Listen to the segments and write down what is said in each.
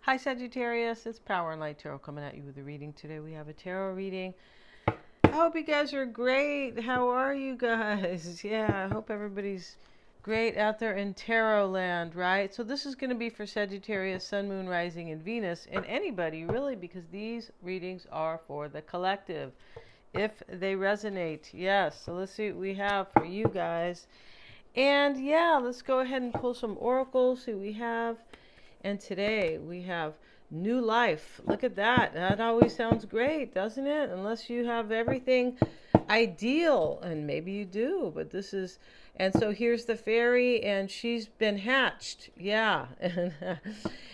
Hi Sagittarius, it's Power and Light Tarot coming at you with a reading today. We have a tarot reading. I hope you guys are great. How are you guys? Yeah, I hope everybody's great out there in tarot land, right? So this is going to be for Sagittarius, Sun, Moon, Rising, and Venus, and anybody really, because these readings are for the collective. If they resonate, yes. So let's see what we have for you guys. And yeah, let's go ahead and pull some oracles, see what we have. And today we have new life. Look at that. That always sounds great, doesn't it? Unless you have everything ideal, and maybe you do, but this is, and so here's the fairy, and she's been hatched. Yeah.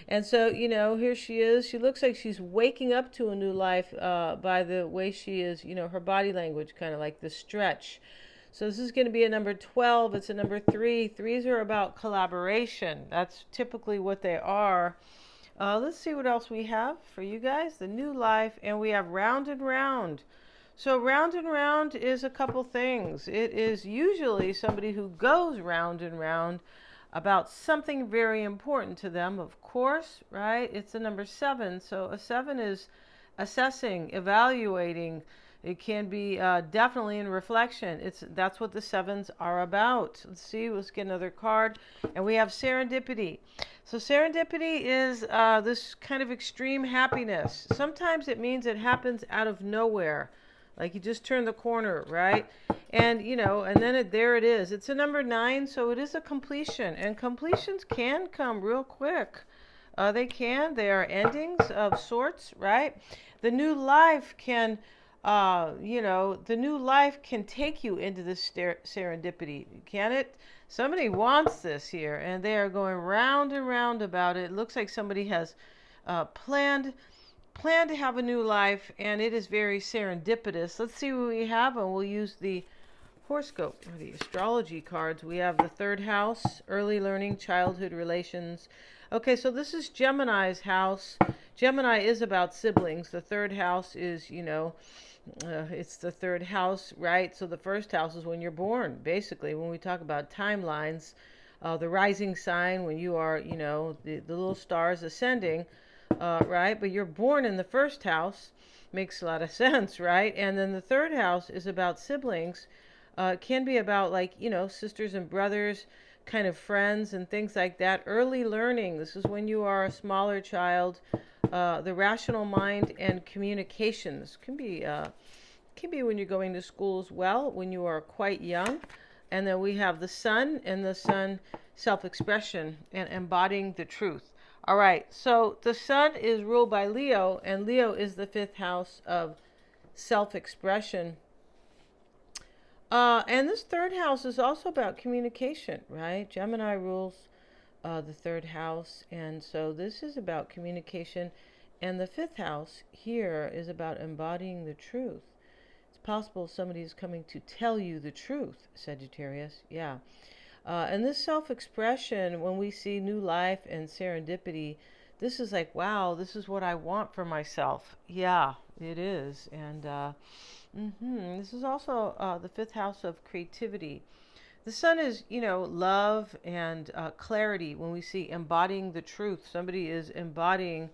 And so, here she is. She looks like she's waking up to a new life by the way she is, her body language, kind of like the stretch. So this is going to be a number 12. It's a number 3. Threes are about collaboration. That's typically what they are. Let's see what else we have for you guys. The new life, and we have round and round. So round and round is a couple things. It is usually somebody who goes round and round about something very important to them, of course, right? It's a number 7. So a 7 is assessing, evaluating. It can be definitely in reflection. That's what the 7s are about. Let's see. Let's get another card. And we have serendipity. So serendipity is this kind of extreme happiness. Sometimes it means it happens out of nowhere. Like you just turn the corner, right? And, and then there it is. It's a number 9, so it is a completion. And completions can come real quick. They can. They are endings of sorts, right? The new life can... the new life can take you into this serendipity, can it? Somebody wants this here, and they are going round and round about it. It looks like somebody has planned to have a new life, and it is very serendipitous. Let's see what we have, and we'll use the horoscope or the astrology cards. We have the 3rd house, early learning, childhood relations. Okay, so this is Gemini's house. Gemini is about siblings. The 3rd house is, it's the 3rd house, right? So the 1st house is when you're born. Basically, when we talk about timelines, the rising sign, when you are, the little stars ascending, right? But you're born in the 1st house. Makes a lot of sense, right? And then the 3rd house is about siblings. It can be about sisters and brothers, kind of friends and things like that. Early learning. This is when you are a smaller child. The rational mind and communications can be when you're going to school as well, when you are quite young. And then we have the sun, and the sun self-expression and embodying the truth. All right, so the sun is ruled by Leo, and Leo is the 5th house of self-expression. And this 3rd house is also about communication, right? Gemini rules the 3rd house, and so this is about communication. And the 5th house here is about embodying the truth. It's possible somebody is coming to tell you the truth, Sagittarius. Yeah. And this self-expression, when we see new life and serendipity, this is like, wow, this is what I want for myself. Yeah, it is. And this is also the 5th house of creativity. The sun is, love and clarity. When we see embodying the truth, somebody is embodying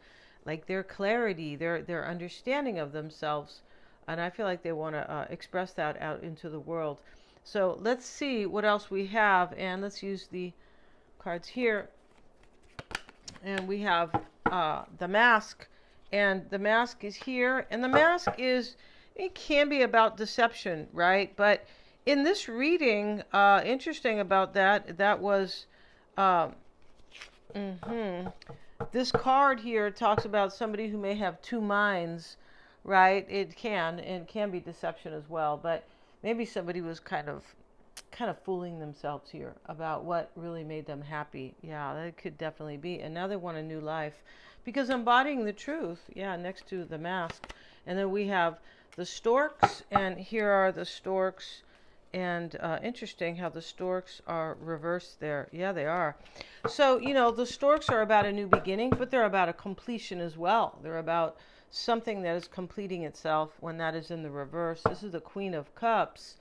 like their clarity, their understanding of themselves. And I feel like they want to express that out into the world. So let's see what else we have. And let's use the cards here. And we have the mask. And the mask is here. And the mask is, it can be about deception, right? But in this reading, interesting about that was, this card here talks about somebody who may have 2 minds, right? It can be deception as well, but maybe somebody was kind of fooling themselves here about what really made them happy. Yeah, that could definitely be. And now they want a new life because embodying the truth, yeah, next to the mask. And then we have the storks, and here are the storks. And interesting how the storks are reversed there. Yeah, they are. So, the storks are about a new beginning, but they're about a completion as well. They're about something that is completing itself when that is in the reverse. This is the Queen of Cups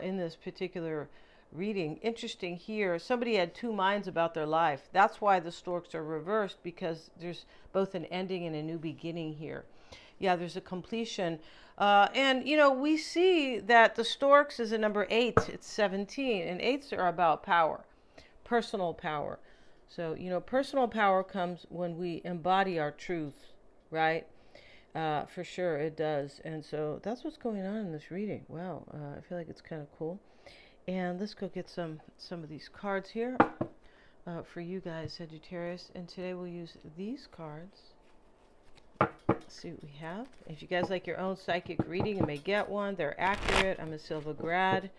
in this particular reading. Interesting here. Somebody had two minds about their life. That's why the storks are reversed, because there's both an ending and a new beginning here. Yeah, there's a completion. And, you know, we see that the storks is a number 8. It's 17. And 8s are about power, personal power. So, you know, personal power comes when we embody our truth, right? For sure, it does. And so that's what's going on in this reading. Wow, I feel like it's kind of cool. And let's go get some of these cards here for you guys, Sagittarius. And today we'll use these cards. Let's see what we have. If you guys like your own psychic reading, you may get one. They're accurate. I'm a Silva grad.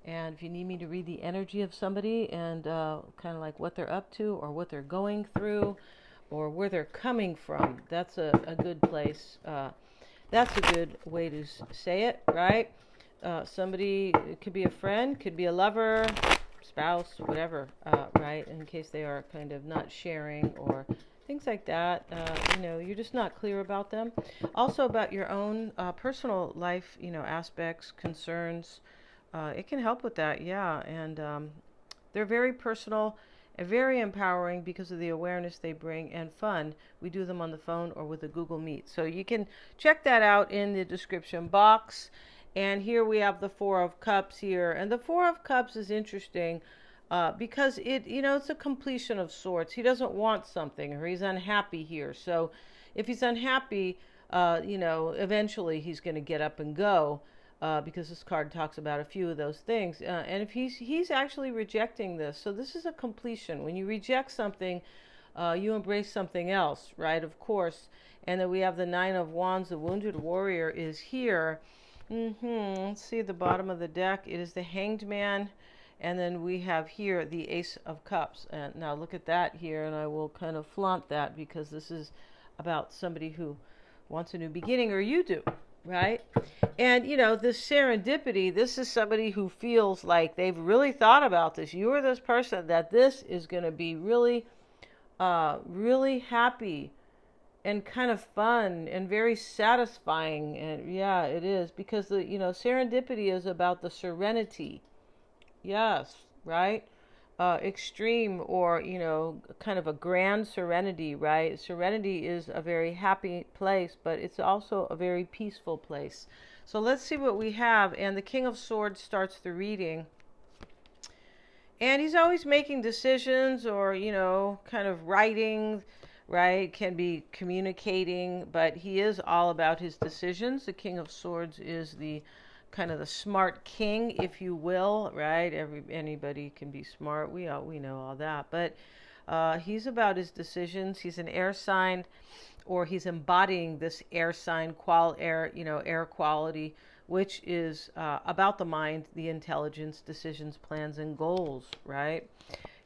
And if you need me to read the energy of somebody and kind of like what they're up to or what they're going through or where they're coming from, that's a good place. That's a good way to say it, right? Somebody, it could be a friend, could be a lover, spouse, whatever, right? In case they are kind of not sharing or things like that. You know, you're just not clear about them. Also about your own personal life, you know, aspects, concerns. It can help with that, yeah. And they're very personal and very empowering because of the awareness they bring, and fun. We do them on the phone or with a Google Meet. So you can check that out in the description box. And here we have the Four of Cups here. And the Four of Cups is interesting because it, you know, it's a completion of sorts. He doesn't want something, or he's unhappy here. So if he's unhappy, you know, eventually he's going to get up and go. Because this card talks about a few of those things. And if he's actually rejecting this. So this is a completion. When you reject something, you embrace something else, right? Of course. And then we have the Nine of Wands. The Wounded Warrior is here. Let's see the bottom of the deck. It is the Hanged Man. And then we have here the Ace of Cups. And now look at that here. And I will kind of flaunt that because this is about somebody who wants a new beginning, or you do. Right? And, you know, this serendipity, this is somebody who feels like they've really thought about this. You are this person that this is going to be really, really happy and kind of fun and very satisfying. And yeah, it is, because the, you know, serendipity is about the serenity. Yes, right? Extreme, or, you know, kind of a grand serenity, right? Serenity is a very happy place, but it's also a very peaceful place. So let's see what we have. And the King of Swords starts the reading. And he's always making decisions, or, you know, kind of writing, right? Can be communicating, but he is all about his decisions. The King of Swords is the kind of the smart king, if you will, right? Anybody can be smart. We know all that, but he's about his decisions. He's an air sign, or he's embodying this air sign air quality, which is about the mind, the intelligence, decisions, plans, and goals, right?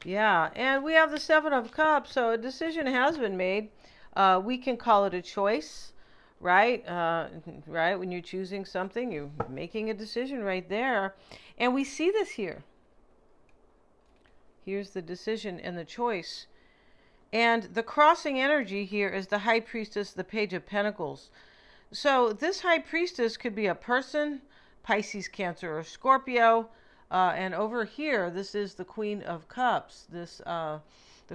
Yeah, and we have the Seven of Cups, so a decision has been made. We can call it a choice. Right? Right? When you're choosing something, you're making a decision right there. And we see this here. Here's the decision and the choice. And the crossing energy here is the High Priestess, the Page of Pentacles. So this High Priestess could be a person, Pisces, Cancer, or Scorpio. And over here, this is the Queen of Cups. This, the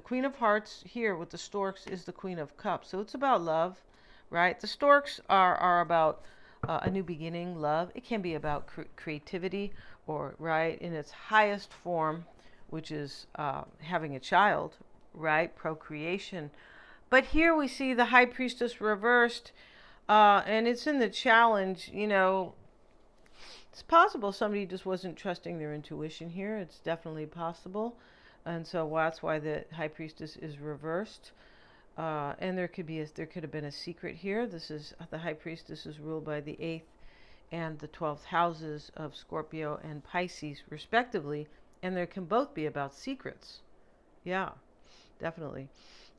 Queen of Hearts here with the storks is the Queen of Cups. So it's about love. Right? The storks are about a new beginning, love. It can be about creativity, or, right, in its highest form, which is having a child, right? Procreation. But here we see the High Priestess reversed, and it's in the challenge. You know, it's possible somebody just wasn't trusting their intuition here. It's definitely possible. And so that's why the High Priestess is reversed. And there could have been a secret here. This is the High Priestess is ruled by the 8th and the 12th houses of Scorpio and Pisces, respectively. And there can both be about secrets. Yeah, definitely.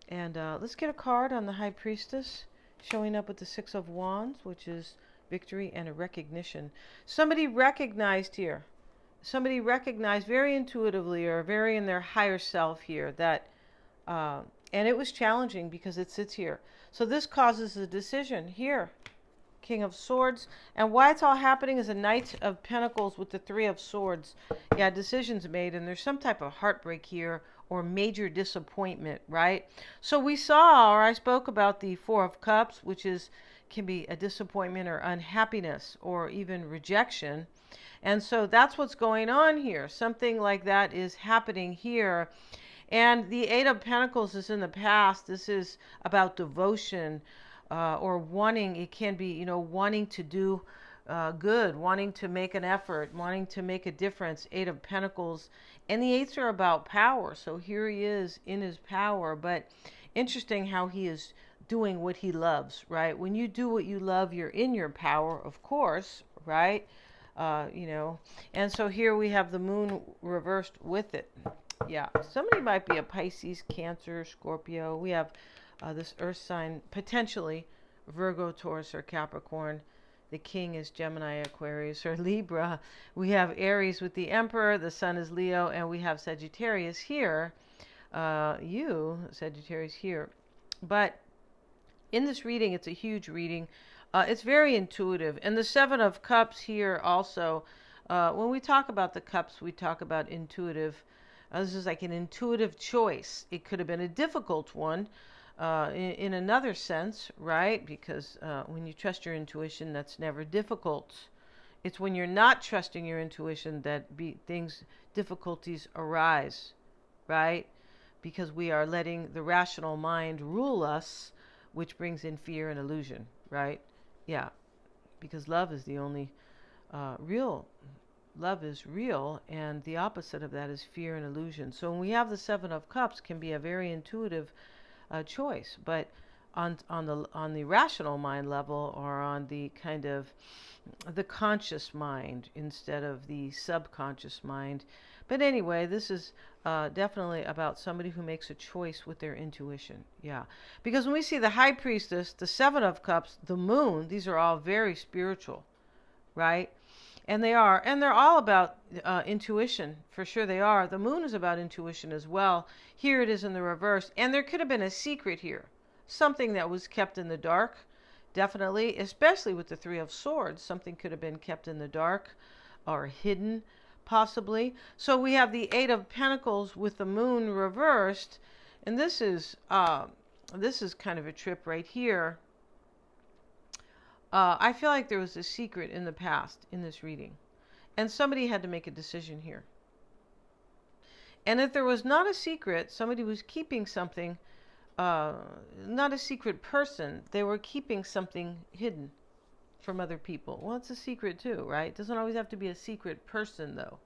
And let's get a card on the High Priestess, showing up with the Six of Wands, which is victory and a recognition. Somebody recognized here. Somebody recognized very intuitively, or very in their higher self here, that and it was challenging because it sits here. So this causes a decision here. King of Swords. And why it's all happening is a Knight of Pentacles with the Three of Swords. Yeah, decisions made, and there's some type of heartbreak here or major disappointment, right? So we saw, or I spoke about the Four of Cups, which can be a disappointment or unhappiness or even rejection. And so that's what's going on here. Something like that is happening here. And the Eight of Pentacles is in the past. This is about devotion or wanting. It can be, wanting to do good, wanting to make an effort, wanting to make a difference. Eight of Pentacles. And the eights are about power. So here he is in his power. But interesting how he is doing what he loves, right? When you do what you love, you're in your power, of course, right? And so here we have the moon reversed with it. Yeah, somebody might be a Pisces, Cancer, Scorpio. We have this earth sign, potentially Virgo, Taurus, or Capricorn. The king is Gemini, Aquarius, or Libra. We have Aries with the Emperor. The sun is Leo, and we have Sagittarius here. Sagittarius here. But in this reading, it's a huge reading. It's very intuitive. And the Seven of Cups here also, when we talk about the cups, we talk about intuitive. This is like an intuitive choice. It could have been a difficult one in another sense, right? Because when you trust your intuition, that's never difficult. It's when you're not trusting your intuition that difficulties arise, right? Because we are letting the rational mind rule us, which brings in fear and illusion, right? Yeah, because love is the only real. Love is real, and the opposite of that is fear and illusion. So when we have the Seven of Cups, can be a very intuitive choice, but on the rational mind level, or on the kind of the conscious mind instead of the subconscious mind. But anyway, this is definitely about somebody who makes a choice with their intuition. Yeah. Because when we see the High Priestess, the Seven of Cups, the Moon, these are all very spiritual, right? And they are. And they're all about intuition. For sure they are. The Moon is about intuition as well. Here it is in the reverse. And there could have been a secret here. Something that was kept in the dark. Definitely. Especially with the Three of Swords. Something could have been kept in the dark or hidden. Possibly. So we have the Eight of Pentacles with the Moon reversed, and this is kind of a trip right here. I feel like there was a secret in the past in this reading, and somebody had to make a decision here. And if there was not a secret, somebody was keeping something, not a secret person, they were keeping something hidden from other people. Well, it's a secret too, right? It doesn't always have to be a secret person though.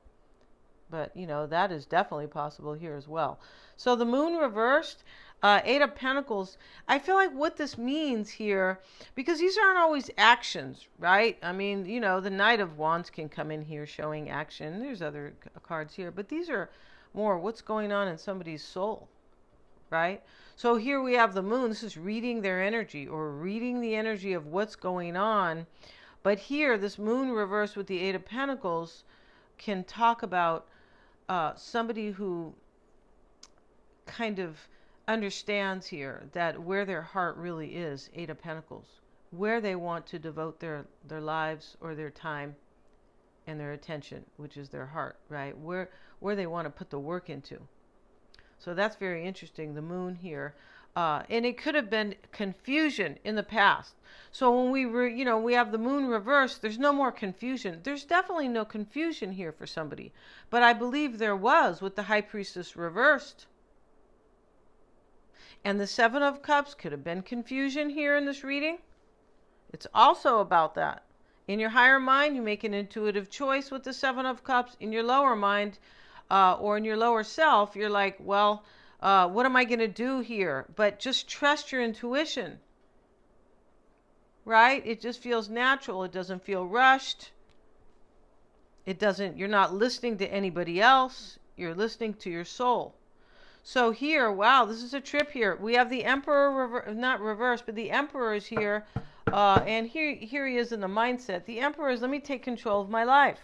But, that is definitely possible here as well. So the Moon reversed, Eight of Pentacles. I feel like what this means here, because these aren't always actions, right? I mean, the Knight of Wands can come in here showing action. There's other cards here, but these are more what's going on in somebody's soul, right? So here we have the Moon. This is reading their energy, or reading the energy of what's going on. But here, this Moon reversed with the Eight of Pentacles can talk about somebody who kind of understands here that where their heart really is, Eight of Pentacles, where they want to devote their lives or their time and their attention, which is their heart, right? Where they want to put the work into. So that's very interesting, the Moon here. And it could have been confusion in the past. So when we have the Moon reversed, there's no more confusion. There's definitely no confusion here for somebody. But I believe there was with the High Priestess reversed. And the Seven of Cups could have been confusion here in this reading. It's also about that. In your higher mind, you make an intuitive choice with the Seven of Cups. In your lower mind, or in your lower self, you're like, well, what am I going to do here? But just trust your intuition, right? It just feels natural. It doesn't feel rushed. You're not listening to anybody else. You're listening to your soul. So here, wow, this is a trip here. We have the Emperor, not reversed, but the Emperor is here. And here he is in the mindset. The Emperor is, let me take control of my life.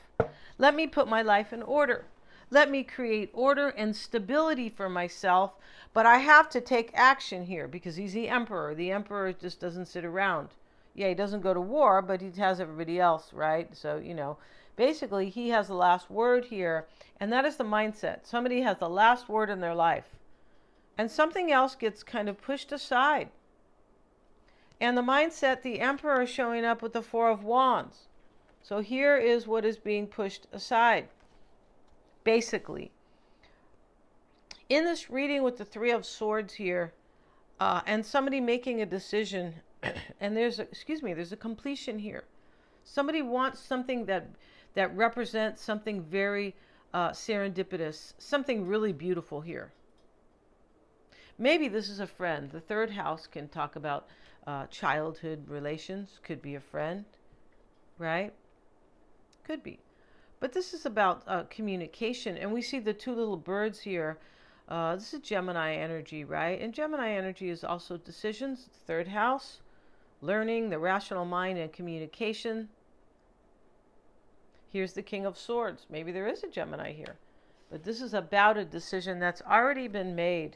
Let me put my life in order. Let me create order and stability for myself, but I have to take action here because he's the Emperor. The Emperor just doesn't sit around. Yeah, he doesn't go to war, but he has everybody else, right? So, basically he has the last word here, and that is the mindset. Somebody has the last word in their life, and something else gets kind of pushed aside. And the mindset, the Emperor is showing up with the Four of Wands. So here is what is being pushed aside, basically. In this reading with the Three of Swords here, and somebody making a decision, and there's a completion here. Somebody wants something that represents something very serendipitous, something really beautiful here. Maybe this is a friend. The third house can talk about childhood relations, could be a friend, right? Could be. But this is about communication, and we see the two little birds here. This is Gemini energy, right? And Gemini energy is also decisions, third house, learning, the rational mind, and communication. Here's the King of Swords. Maybe there is a Gemini here. But this is about a decision that's already been made,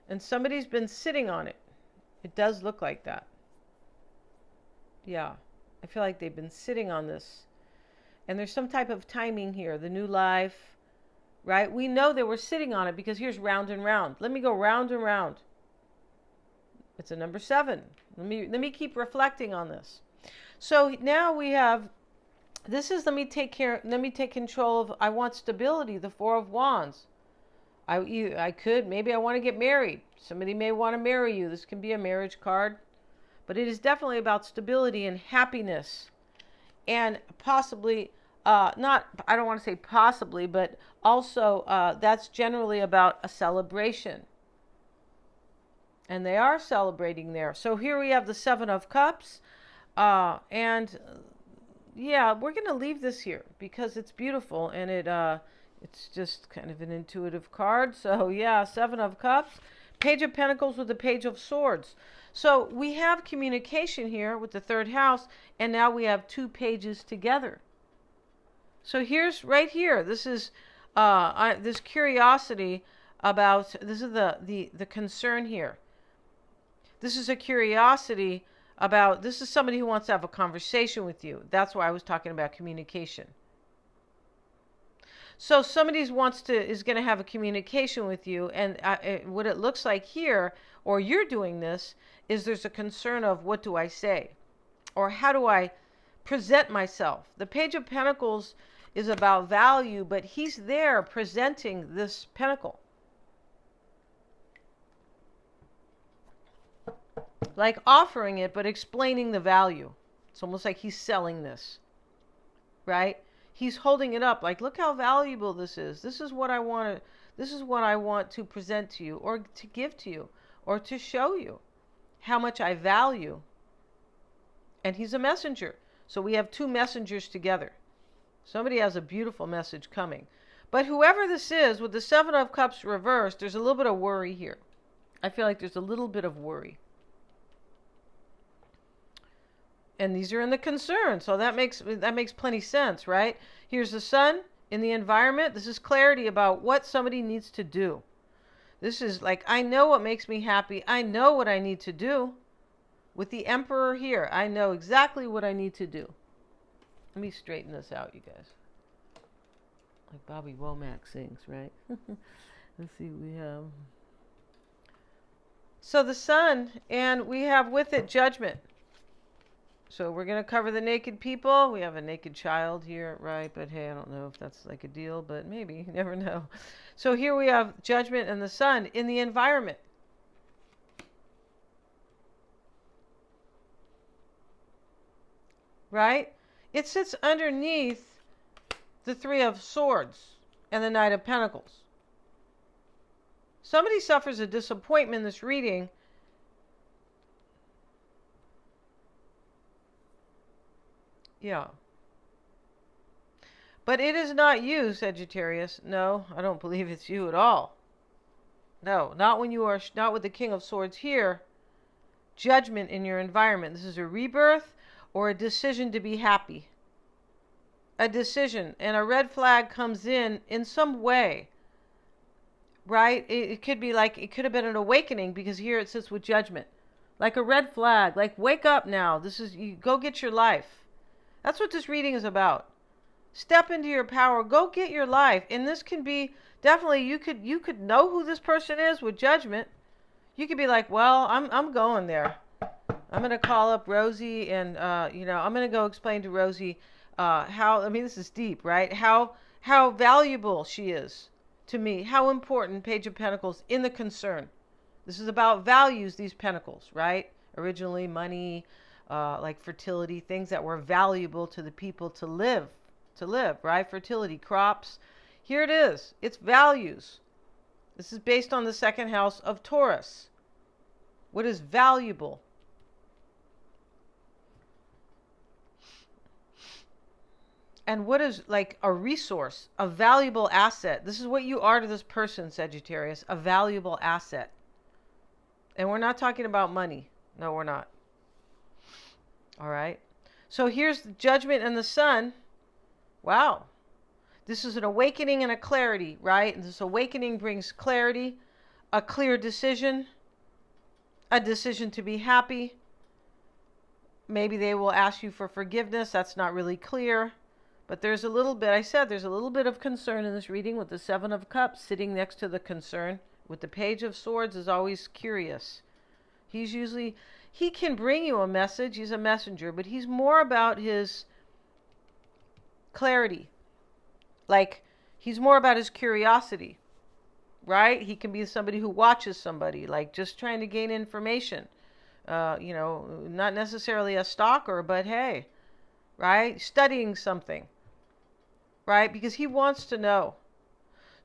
and somebody's been sitting on it. It does look like that. Yeah, I feel like they've been sitting on this. And there's some type of timing here, the new life, right? We know they were sitting on it because here's round and round. Let me go round and round. It's a number 7. Let me keep reflecting on this. So now we have, this is let me take control of, I want stability, the Four of Wands. Maybe I want to get married. Somebody may want to marry you. This can be a marriage card. But it is definitely about stability and happiness. And possibly, I don't want to say possibly, but also that's generally about a celebration. And they are celebrating there. So here we have the Seven of Cups. And yeah, we're going to leave this here because it's beautiful. And it's just kind of an intuitive card. So yeah, Seven of Cups. Page of Pentacles with the Page of Swords. So we have communication here with the third house, and now we have 2 pages together. So here's right here. This is this curiosity about, this is the concern here. This is a curiosity about, this is somebody who wants to have a conversation with you. That's why I was talking about communication. So somebody is going to have a communication with you, and what it looks like here, or you're doing this, is there's a concern of what do I say, or how do I present myself. The Page of Pentacles is about value, but he's there presenting this pentacle, like offering it, but explaining the value. It's almost like he's selling this, right? He's holding it up like, look how valuable this is. This is what I want to present to you, or to give to you, or to show you how much I value. And he's a messenger. So we have 2 messengers together. Somebody has a beautiful message coming. But whoever this is, with the Seven of Cups reversed, there's a little bit of worry here. I feel like there's a little bit of worry. And these are in the concern, so that makes plenty sense, right? Here's the Sun in the environment. This is clarity about what somebody needs to do. This is like, I know what makes me happy. I know what I need to do. With the Emperor here, I know exactly what I need to do. Let me straighten this out, you guys. Like Bobby Womack sings, right? Let's see, we have... So the Sun, and we have with it Judgment. So we're going to cover the naked people. We have a naked child here, right? But hey, I don't know if that's like a deal, but maybe. You never know. So here we have Judgment and the Sun in the environment. Right? It sits underneath the Three of Swords and the Knight of Pentacles. Somebody suffers a disappointment in this reading. Yeah. But it is not you, Sagittarius. No, I don't believe it's you at all. No, not when you are, not with the King of Swords here. Judgment in your environment. This is a rebirth or a decision to be happy. A decision, and a red flag comes in some way. Right? It could be like, it could have been an awakening, because here it sits with Judgment. Like a red flag. Like, wake up now. This is, you go get your life. That's what this reading is about. Step into your power. Go get your life. And this can be, definitely, you could know who this person is with judgment. You could be like, well, I'm going there. I'm going to call up Rosie and, I'm going to go explain to Rosie how, I mean, this is deep, right? How valuable she is to me. How important, Page of Pentacles, in the concern. This is about values, these pentacles, right? Originally, money, like fertility, things that were valuable to the people to live, right? Fertility, crops. Here it is. It's values. This is based on the second house of Taurus. What is valuable? And what is like a resource, a valuable asset? This is what you are to this person, Sagittarius, a valuable asset. And we're not talking about money. No, we're not. All right. So here's the Judgment and the Sun. Wow. This is an awakening and a clarity, right? And this awakening brings clarity, a clear decision, a decision to be happy. Maybe they will ask you for forgiveness. That's not really clear. But there's a little bit, I said, there's a little bit of concern in this reading with the Seven of Cups sitting next to the concern. With the Page of Swords is always curious. He can bring you a message. He's a messenger, but he's more about his clarity. Like, he's more about his curiosity, right? He can be somebody who watches somebody, like just trying to gain information. Not necessarily a stalker, but hey, right? Studying something, right? Because he wants to know.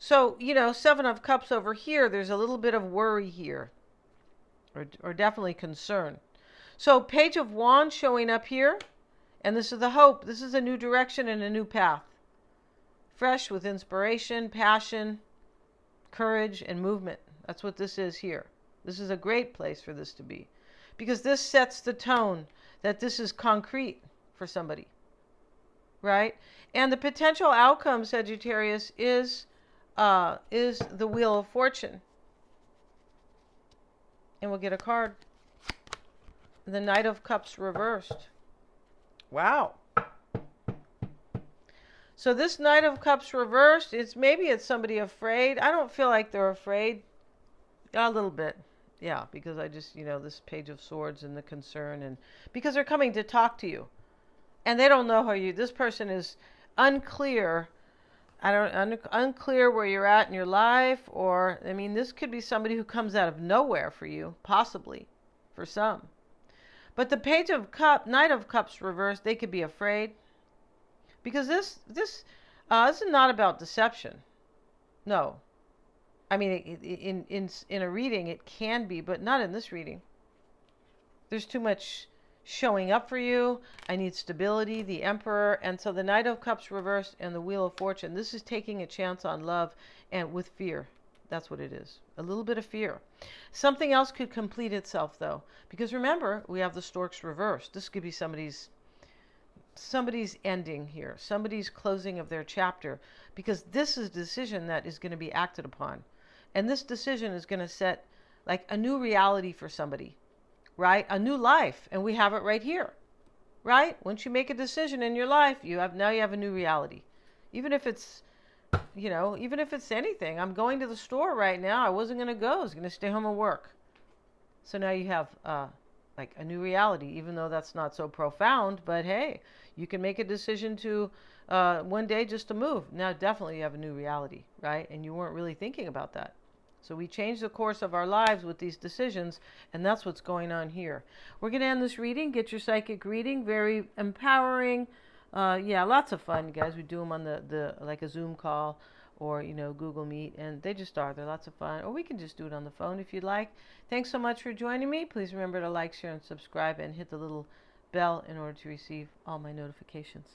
So, Seven of Cups over here, there's a little bit of worry here, or definitely concern. So, Page of Wands showing up here, and this is the hope. This is a new direction and a new path. Fresh with inspiration, passion, courage, and movement. That's what this is here. This is a great place for this to be, because this sets the tone that this is concrete for somebody, right? And the potential outcome, Sagittarius, is the Wheel of Fortune. And we'll get a card. The Knight of Cups reversed. Wow. So this Knight of Cups reversed, maybe it's somebody afraid. I don't feel like they're afraid. A little bit. Yeah, because I just, this Page of Swords and the concern, and because they're coming to talk to you. And they don't know this person is unclear. Unclear where you're at in your life, or, this could be somebody who comes out of nowhere for you, possibly, for some. But the Knight of Cups reversed, they could be afraid. Because this is not about deception. No. In a reading, it can be, but not in this reading. There's too much showing up for you. I need stability, the Emperor. And so the Knight of Cups reversed and the Wheel of Fortune. This is taking a chance on love and with fear. That's what it is. A little bit of fear. Something else could complete itself, though. Because remember, we have the Storks reversed. This could be somebody's ending here. Somebody's closing of their chapter. Because this is a decision that is going to be acted upon. And this decision is going to set like a new reality for somebody. Right? A new life. And we have it right here. Right? Once you make a decision in your life, now you have a new reality. Even if it's, even if it's anything. I'm going to the store right now. I wasn't going to go. I was going to stay home and work. So now you have like a new reality, even though that's not so profound. But hey, you can make a decision to one day just to move. Now definitely you have a new reality, right? And you weren't really thinking about that. So we change the course of our lives with these decisions, and that's what's going on here. We're going to end this reading. Get your psychic reading. Very empowering. Lots of fun, guys. We do them on the like a Zoom call or, Google Meet, and they just are. They're lots of fun. Or we can just do it on the phone if you'd like. Thanks so much for joining me. Please remember to like, share, and subscribe, and hit the little bell in order to receive all my notifications.